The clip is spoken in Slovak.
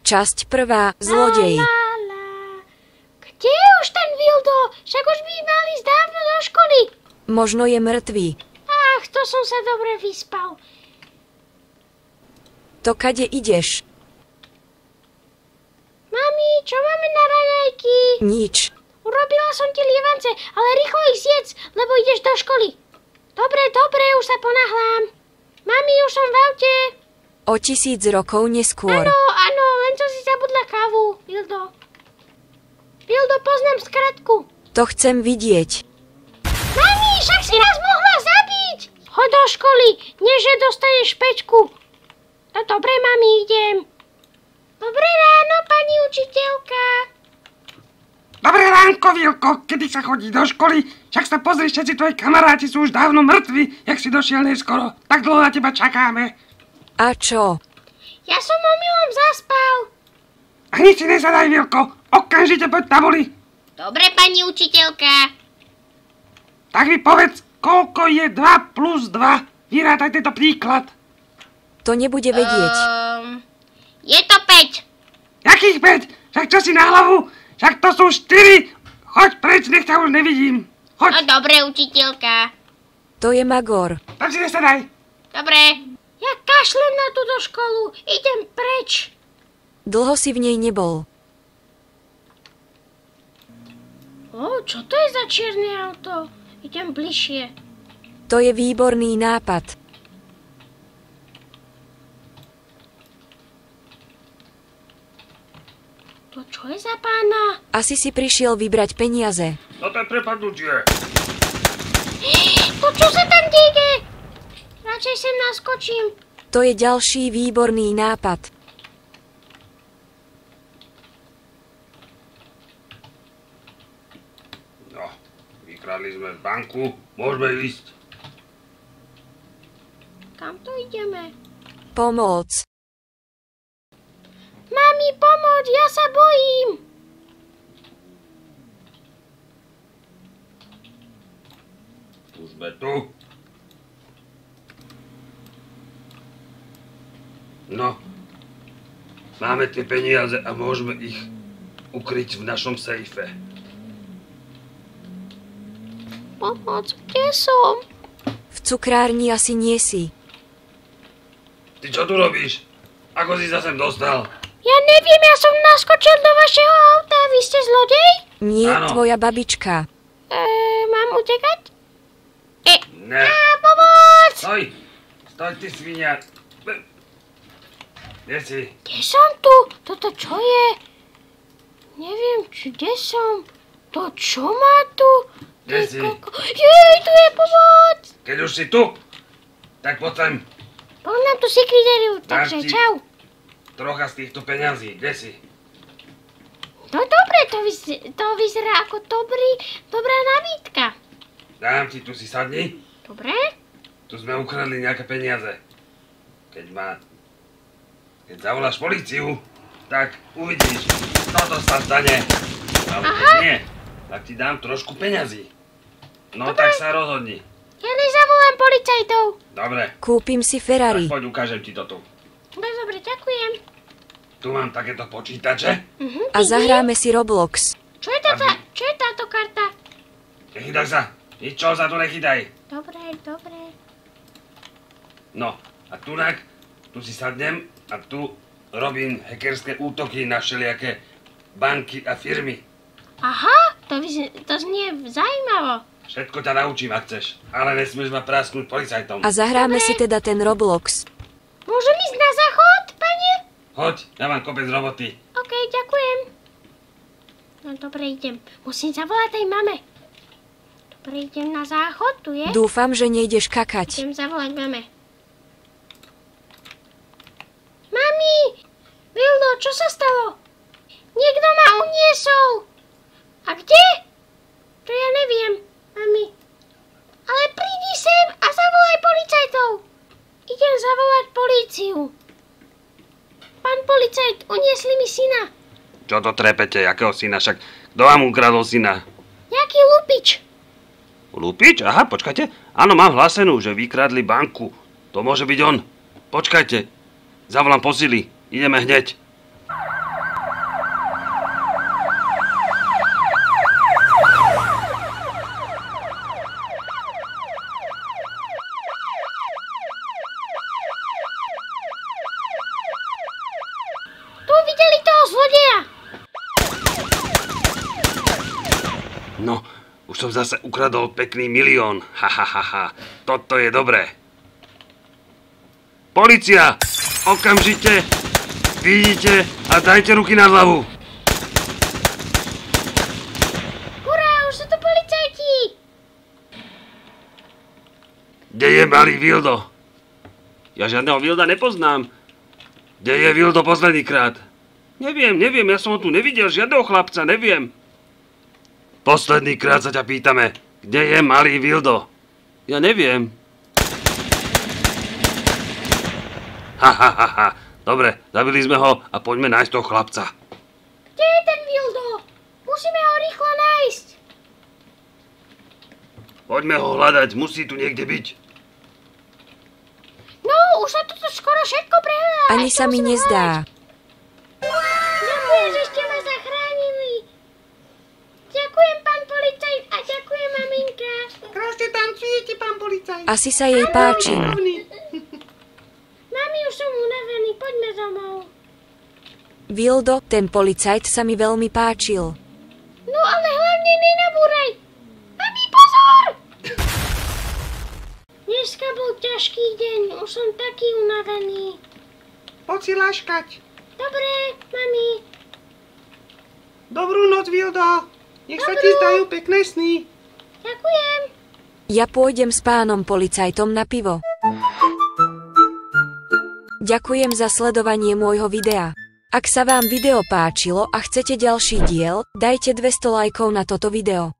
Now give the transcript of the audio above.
Časť 1. Zlodej. Kde je už ten Vildo? Však už by mali ísť dávno do školy. Možno je mŕtvý. Ach, to som sa dobre vyspal. To kade ideš? Mami, čo máme na raňajky? Nič. Urobila som ti lievance, ale rýchlo ich zjedz, lebo ideš do školy. Dobre, už sa ponáhľam. Mami, už som v aute. O 1000 rokov neskôr. Áno, len som si zabudla kávu, Vildo. Vildo, poznám skratku. To chcem vidieť. Mami, však si nás mohla zabiť. Choď do školy, nie že dostaneš špečku. No dobre, mami, idem. Dobré ráno, pani učiteľka. Dobré ránko, Vilko, kedy sa chodí do školy? Však sa pozri, všetci tvoji kamaráti sú už dávno mŕtvi, jak si došiel neskoro. Tak dlho na teba čakáme. A čo? Ja som omylom zaspal. Ani si nezadaj, Vilko, okamžite poď tabuli. Dobre, pani učiteľka. Tak mi povedz, koľko je 2 plus 2? Vyrátaj tento príklad. To nebude vedieť. Je to 5. Jakých 5? Však čo si na hlavu? Však to sú 4. Choď preč, nech ťa už nevidím. Choď. No dobre, učiteľka. To je Magor. Tam si nesadaj. Dobre. Ja kašlem na túto školu. Idem preč. Dlho si v nej nebol. Čo to je za čierne auto? Idem bližšie. To je výborný nápad. To čo je za pána? Asi si prišiel vybrať peniaze. Toto je prepadnutie. To čo sa tam deje? Radšej sem naskočím. To je ďalší výborný nápad. No, vykradli sme banku, môžeme ísť. Kam to ideme? Pomôcť. Mami, pomôcť, ja sa bojím. Už sme tu. No, máme tie peniaze a môžeme ich ukryť v našom sejfe. Pomôcť, kde som? V cukrárni asi nie si. Ty čo tu robíš? Ako si sa sem dostal? Ja neviem, ja som naskočil do vašeho auta. Vy ste zlodej? Nie, Áno. tvoja babička. Mám utekať? Ne. Pomôcť! Stoj, ty svinia. Kde si? Kde som tu? Toto čo je? Neviem, kde som. To čo má tu? Kde si? Jej, tu je pomoc! Keď už si tu, tak poď sem. Poznám tu sekretariu, takže Dám ti- čau. Trocha z týchto peňazí. Kde si? No dobre, to vyzerá ako dobrá nabídka. Dám ti, tu si sadni. Dobre? Tu sme ukradli nejaké peniaze. Keď zavoláš políciu, tak uvidíš, toto sa stane. Ale keď nie, tak ti dám trošku peňazí. No tak sa rozhodni. Ja nezavolám policajtov. Dobre, Kúpim si tak Ferrari. poď ukážem ti to tu. Dobre, ďakujem. Tu mám takéto počítače. A zahráme si Roblox. Čo je táto karta? Nechytaj sa. Ničoho sa tu nechytaj. Dobre. No, a tu si sadnem a tu robím hackerské útoky na všelijaké banky a firmy. Aha, to znie zaujímavo. Všetko ťa naučím, ak chceš, ale nesmieš ma prasknúť policajtom. A zahráme si teda ten Roblox. Môžem ísť na záchod, pane? Hoď, ja mám kopec roboty. OK, ďakujem. No dobre, idem. Musím zavolať tej mame. Dobre, idem na záchod, tu je. Dúfam, že nejdeš kakať. Idem zavolať mame. Mami! Vildo, čo sa stalo? Niekto ma uniesol. A kde? To ja neviem, mami. Ale prídi sem a zavolaj policajtov. Idem zavolať políciu. Pán policajt, uniesli mi syna. Čo to trepete, jakého syna? Však kto vám ukradol syna? Nejaký lupič. Lupič? Aha, počkajte. Áno, mám hlásenú, že vykradli banku. To môže byť on. Počkajte. Zavolám posily. Ideme hneď. Tu videli toho zlodeja. No, už som zase ukradol pekný 1 000 000. Ha, ha, ha, ha. Toto je dobré. Polícia! Okamžite! Vidíte a dajte ruky na hlavu. Hurá, už sú tu policajti. Kde je malý Vildo? Ja žiadneho Vilda nepoznám. Kde je Vildo posledný krát? Neviem, ja som ho tu nevidel, žiadneho chlapca, neviem. Posledný krát sa ťa pýtame, kde je malý Vildo? Ja neviem. Ha, ha, ha, ha. Dobre, zabili sme ho a poďme nájsť toho chlapca. Kde je ten Vildo? Musíme ho rýchlo nájsť. Poďme ho hľadať, musí tu niekde byť. No, už sa toto skoro všetko prehľadá. Ani sa mi nezdá. Ďakujem, že ste ma zachránili. Ďakujem, pán policajt, a ďakujem, maminka. Krásne tancujete, pán policajt. Asi sa jej páčim. Mami, už som unavený, poďme domov. Vildo, ten policajt sa mi veľmi páčil. No ale hlavne nenabúraj. Mami, pozor! Dneska bol ťažký deň, už som taký unavený. Poď si laškať. Dobre, mami. Dobrú noc, Vildo. Nech sa ti zdajú pekné sny. Ďakujem. Ja pôjdem s pánom policajtom na pivo. Ďakujem za sledovanie môjho videa. Ak sa vám video páčilo a chcete ďalší diel, dajte 200 lajkov na toto video.